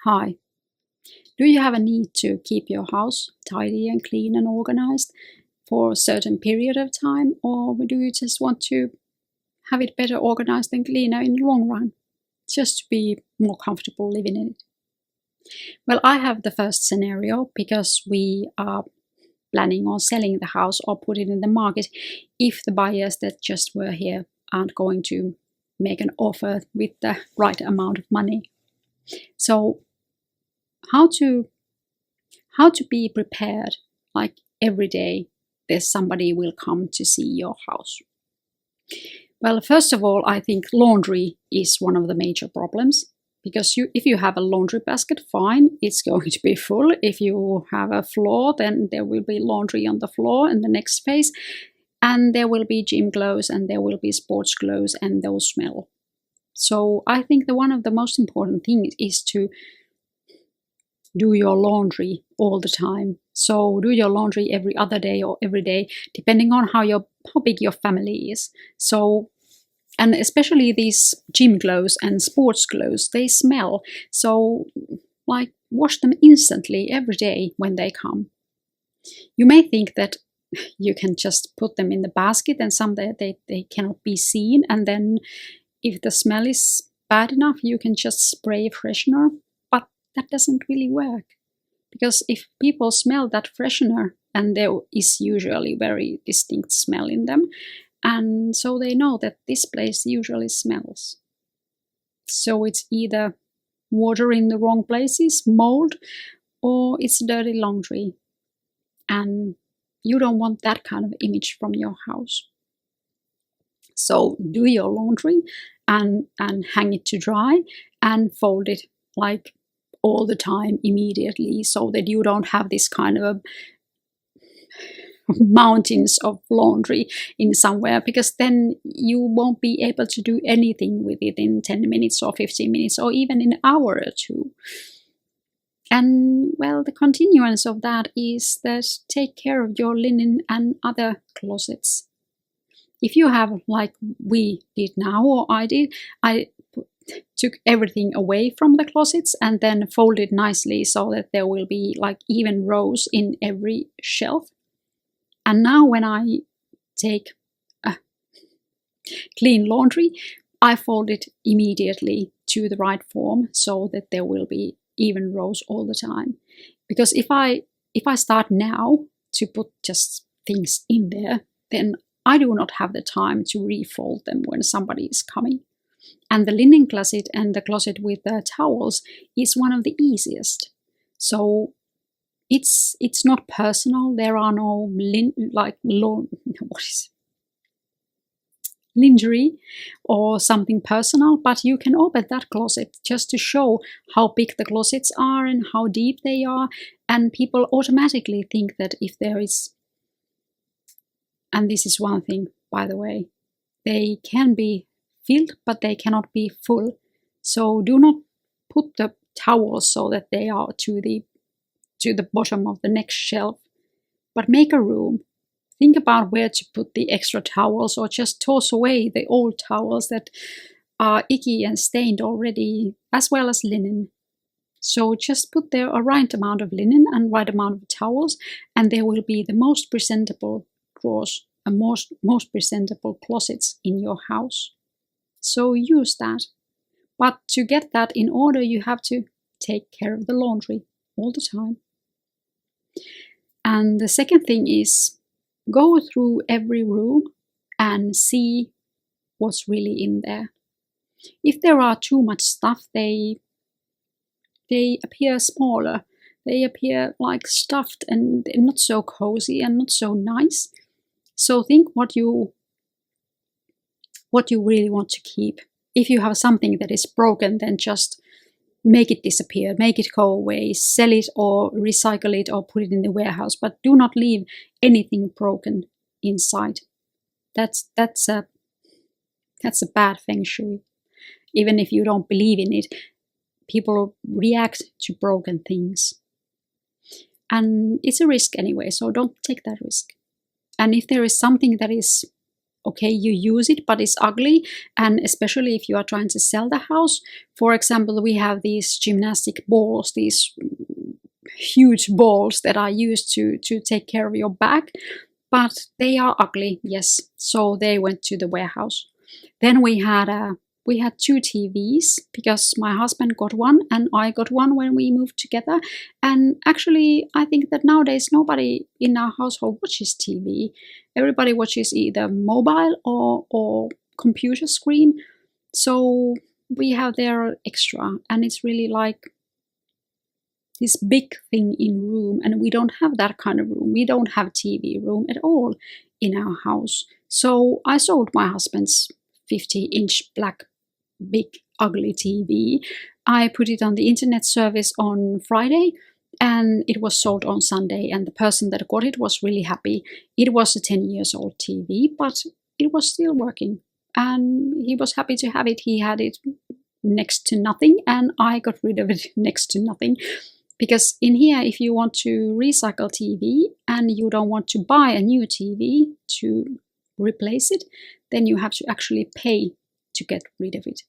Hi. Do you have a need to keep your house tidy and clean and organized for a certain period of time, or do you just want to have it better organized and cleaner in the long run, just to be more comfortable living in it? Well, I have the first scenario because we are planning on selling the house or put it in the market if the buyers that just were here aren't going to make an offer with the right amount of money. So how to be prepared, like every day there's somebody will come to see your house. Well, first of all, I think laundry is one of the major problems, because if you have a laundry basket, fine, it's going to be full. If you have a floor, then there will be laundry on the floor in the next space, and there will be gym clothes and there will be sports clothes, and those smell. So I think one of the most important things is to do your laundry all the time. So do your laundry every other day or every day, depending on how big your family is. So, and especially these gym clothes and sports clothes, they smell. So like wash them instantly every day when they come. You may think that you can just put them in the basket and someday they cannot be seen, and then if the smell is bad enough, you can just spray freshener. But that doesn't really work, because if people smell that freshener, and there is usually very distinct smell in them, and so they know that this place usually smells. So it's either water in the wrong places, mold, or it's dirty laundry. And you don't want that kind of image from your house. So do your laundry and hang it to dry and fold it like all the time immediately, so that you don't have this kind of mountains of laundry in somewhere, because then you won't be able to do anything with it in 10 minutes or 15 minutes or even an hour or two. And well, the continuance of that is that take care of your linen and other closets. If you have, like we did now, or I did, I took everything away from the closets and then folded nicely so that there will be like even rows in every shelf. And now when I take clean laundry, I fold it immediately to the right form so that there will be even rows all the time. Because if I start now to put just things in there, then I do not have the time to refold them when somebody is coming. And the linen closet and the closet with the towels is one of the easiest. So it's not personal. There are no lingerie or something personal, but you can open that closet just to show how big the closets are and how deep they are. And people automatically think that if there is, and this is one thing, by the way, they can be filled, but they cannot be full. So do not put the towels so that they are to the bottom of the next shelf, but make a room. Think about where to put the extra towels, or just toss away the old towels that are icky and stained already, as well as linen. So just put there a right amount of linen and right amount of towels, and there will be the most presentable drawers and most presentable closets in your house. So use that. But to get that in order, you have to take care of the laundry all the time. And the second thing is, go through every room and see what's really in there. If there are too much stuff, they appear smaller. They appear like stuffed and not so cozy and not so nice. So think what you really want to keep. If you have something that is broken, then just make it disappear, make it go away, sell it or recycle it or put it in the warehouse, but do not leave anything broken inside. That's a bad feng shui. Even if you don't believe in it, people react to broken things. And it's a risk anyway, so don't take that risk. And if there is something that is okay, you use it, but it's ugly. And especially if you are trying to sell the house. For example, we have these gymnastic balls, these huge balls that are used to take care of your back, but they are ugly, yes. So they went to the warehouse. Then we had two TVs because my husband got one and I got one when we moved together. And actually, I think that nowadays nobody in our household watches TV. Everybody watches either mobile or computer screen. So we have their extra, and it's really like this big thing in room, and we don't have that kind of room. We don't have TV room at all in our house. So I sold my husband's 50-inch black big ugly TV. I put it on the internet service on Friday and it was sold on Sunday, and the person that got it was really happy. It was a 10 years old TV, but it was still working and he was happy to have it. He had it next to nothing and I got rid of it next to nothing. Because in here, if you want to recycle TV and you don't want to buy a new TV to replace it, then you have to actually pay to get rid of it.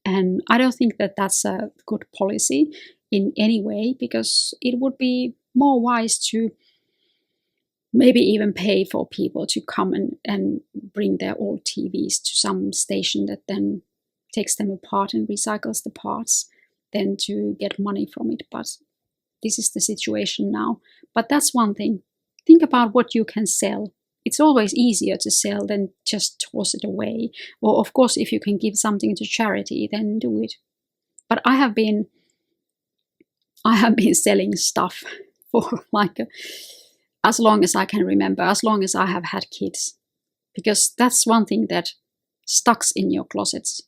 And I don't think that that's a good policy in any way, because it would be more wise to maybe even pay for people to come and bring their old TVs to some station that then takes them apart and recycles the parts than to get money from it. But this is the situation now. But that's one thing. Think about what you can sell. It's always easier to sell than just toss it away. Or of course, if you can give something to charity, then do it. But I have been selling stuff for like as long as I can remember, as long as I have had kids. Because that's one thing that stucks in your closets.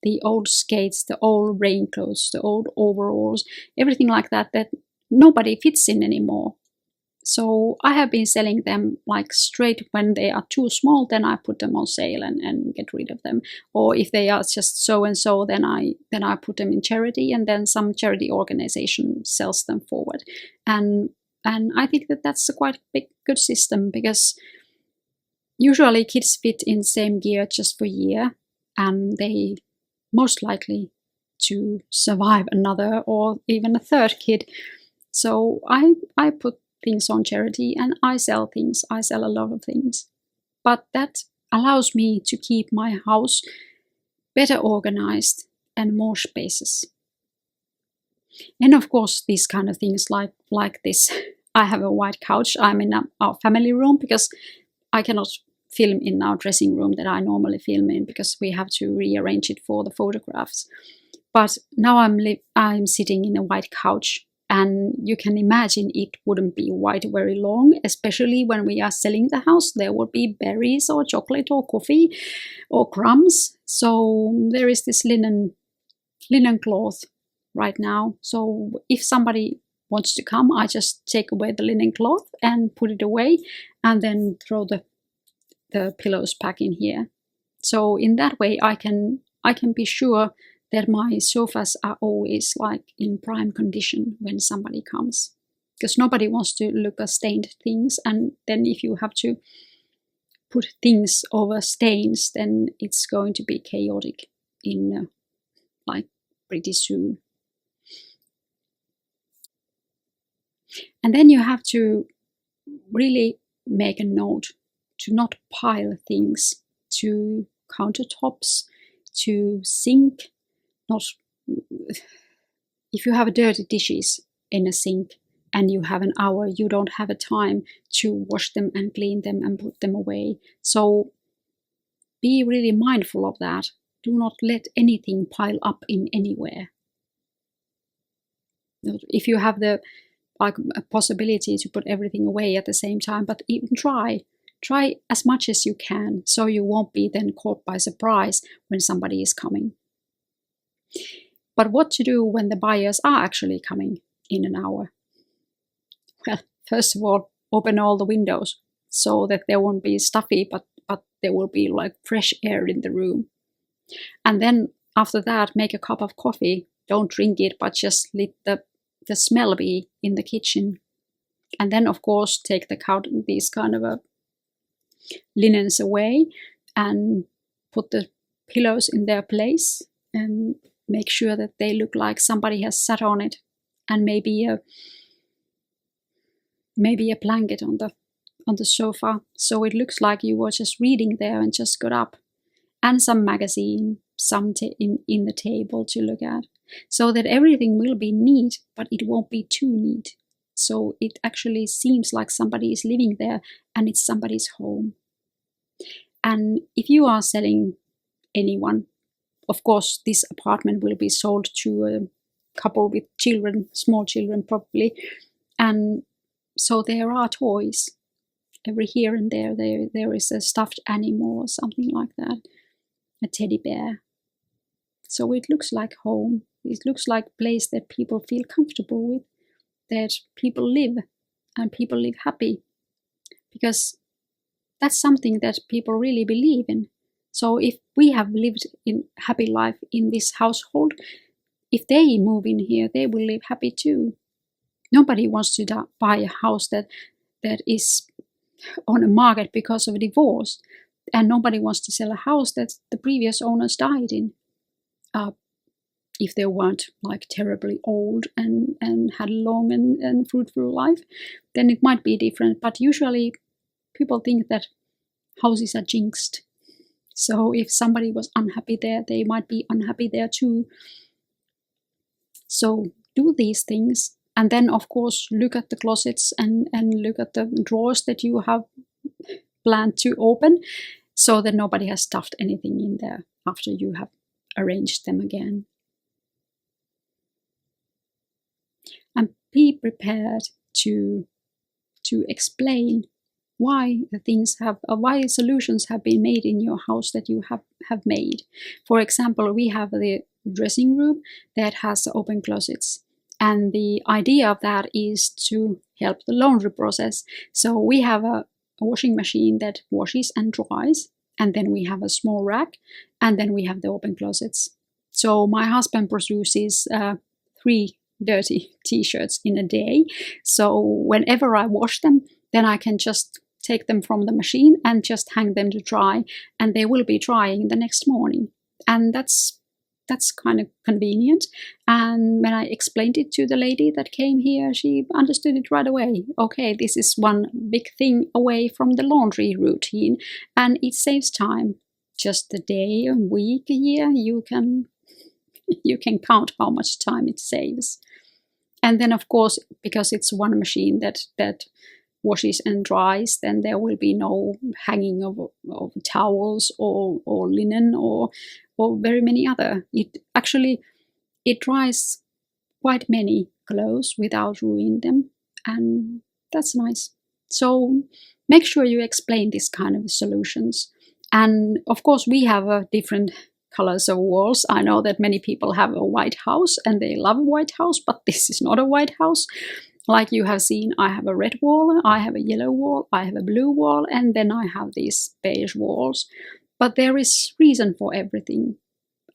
The old skates, the old raincoats, the old overalls, everything like that nobody fits in anymore. So I have been selling them like straight when they are too small, then I put them on sale and get rid of them. Or if they are just so and so, then I put them in charity, and then some charity organization sells them forward. And I think that that's a quite good system, because usually kids fit in same gear just for a year, and they most likely to survive another or even a third kid. So I put things on charity and I sell things. I sell a lot of things. But that allows me to keep my house better organized and more spaces. And of course, these kind of things like this. I have a white couch. I'm in our family room because I cannot film in our dressing room that I normally film in, because we have to rearrange it for the photographs. But now I'm sitting in a white couch, and you can imagine it wouldn't be white very long, especially when we are selling the house. There would be berries or chocolate or coffee or crumbs. So there is this linen cloth right now. So if somebody wants to come, I just take away the linen cloth and put it away, and then throw the pillows back in here. So in that way, I can be sure that my sofas are always like in prime condition when somebody comes, because nobody wants to look at stained things. And then if you have to put things over stains, then it's going to be chaotic in like pretty soon. And then you have to really make a note to not pile things to countertops, to sink. Not if you have dirty dishes in a sink and you have an hour, you don't have a time to wash them and clean them and put them away. So be really mindful of that. Do not let anything pile up in anywhere. If you have the a possibility to put everything away at the same time, but even try as much as you can, so you won't be then caught by surprise when somebody is coming. But what to do when the buyers are actually coming in an hour? Well, first of all, open all the windows so that there won't be stuffy, but there will be like fresh air in the room. And then after that, make a cup of coffee. Don't drink it, but just let the smell be in the kitchen. And then of course take these kind of linens away and put the pillows in their place and make sure that they look like somebody has sat on it, and maybe a blanket on the sofa, so it looks like you were just reading there and just got up, and some magazine, in the table to look at, so that everything will be neat, but it won't be too neat. So it actually seems like somebody is living there and it's somebody's home. And if you are selling anyone, of course, this apartment will be sold to a couple with children, small children probably. And so there are toys. Every here and there is a stuffed animal or something like that, a teddy bear. So it looks like home. It looks like a place that people feel comfortable with, that people live, and people live happy, because that's something that people really believe in. So if we have lived in happy life in this household, if they move in here, they will live happy too. Nobody wants to buy a house that is on a market because of a divorce, and nobody wants to sell a house that the previous owners died in. If they weren't like terribly old and had a long and fruitful life, then it might be different. But usually people think that houses are jinxed. So if somebody was unhappy there, they might be unhappy there too. So do these things. And then, of course, look at the closets and look at the drawers that you have planned to open, so that nobody has stuffed anything in there after you have arranged them again. And be prepared to explain why why solutions have been made in your house that you have made. For example, we have the dressing room that has open closets. And the idea of that is to help the laundry process. So we have a washing machine that washes and dries, and then we have a small rack, and then we have the open closets. So my husband produces 3 dirty t-shirts in a day. So whenever I wash them, then I can just take them from the machine and just hang them to dry, and they will be drying the next morning. And that's kind of convenient. And when I explained it to the lady that came here, she understood it right away. Okay, this is one big thing away from the laundry routine, and it saves time. Just a day, a week, a year, you can count how much time it saves. And then, of course, because it's one machine that washes and dries, then there will be no hanging of towels or linen or very many other. It dries quite many clothes without ruining them, and that's nice. So make sure you explain this kind of solutions. And of course, we have different colors of walls. I know that many people have a white house and they love a white house, but this is not a white house. Like you have seen, I have a red wall, I have a yellow wall, I have a blue wall, and then I have these beige walls. But there is reason for everything.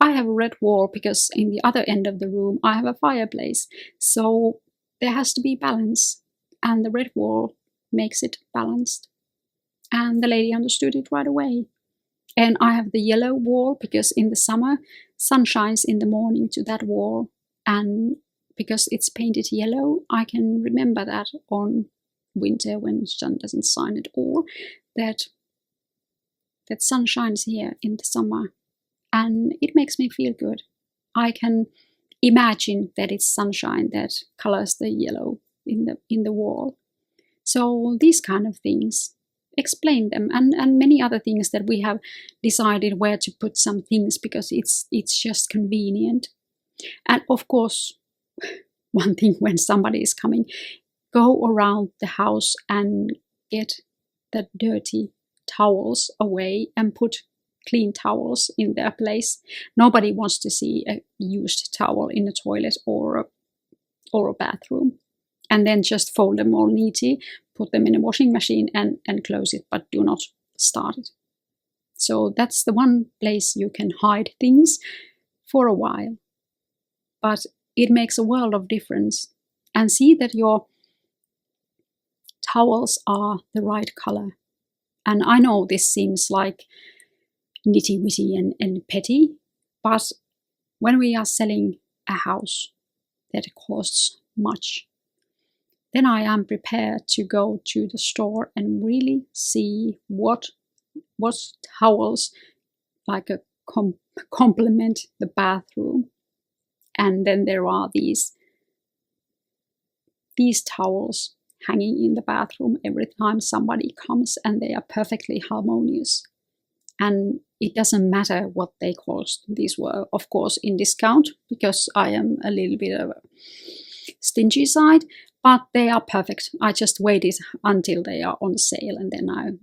I have a red wall because in the other end of the room I have a fireplace. So there has to be balance, and the red wall makes it balanced. And the lady understood it right away. And I have the yellow wall because in the summer, sun shines in the morning to that wall. And because it's painted yellow, I can remember that on winter when the sun doesn't shine at all, that sun shines here in the summer. And it makes me feel good. I can imagine that it's sunshine that colors the yellow in the wall. So these kind of things, explain them, and many other things that we have decided where to put some things because it's just convenient. And of course, one thing when somebody is coming, go around the house and get the dirty towels away and put clean towels in their place. Nobody wants to see a used towel in a toilet or a bathroom. And then just fold them all neatly, put them in a washing machine and close it, but do not start it. So that's the one place you can hide things for a while. But it makes a world of difference. And see that your towels are the right color And I know this seems like nitty-gritty and petty, but when we are selling a house that costs much, then I am prepared to go to the store and really see what towels like a complement the bathroom. And then there are these towels hanging in the bathroom every time somebody comes, and they are perfectly harmonious. And it doesn't matter what they cost. These were, of course, in discount because I am a little bit of a stingy side, but they are perfect. I just waited until they are on sale and then I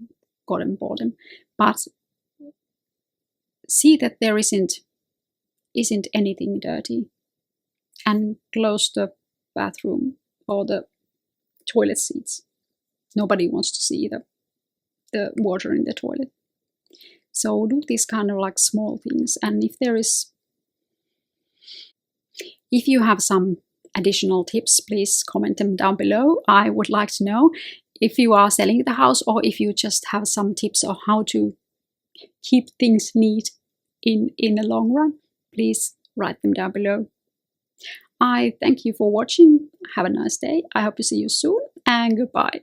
got and bought them. But see that there isn't anything dirty, and close the bathroom or the toilet seats. Nobody wants to see the water in the toilet. So do these kind of like small things. And if you have some additional tips, please comment them down below. I would like to know if you are selling the house or if you just have some tips on how to keep things neat in the long run. Please write them down below. I thank you for watching. Have a nice day. I hope to see you soon, and goodbye.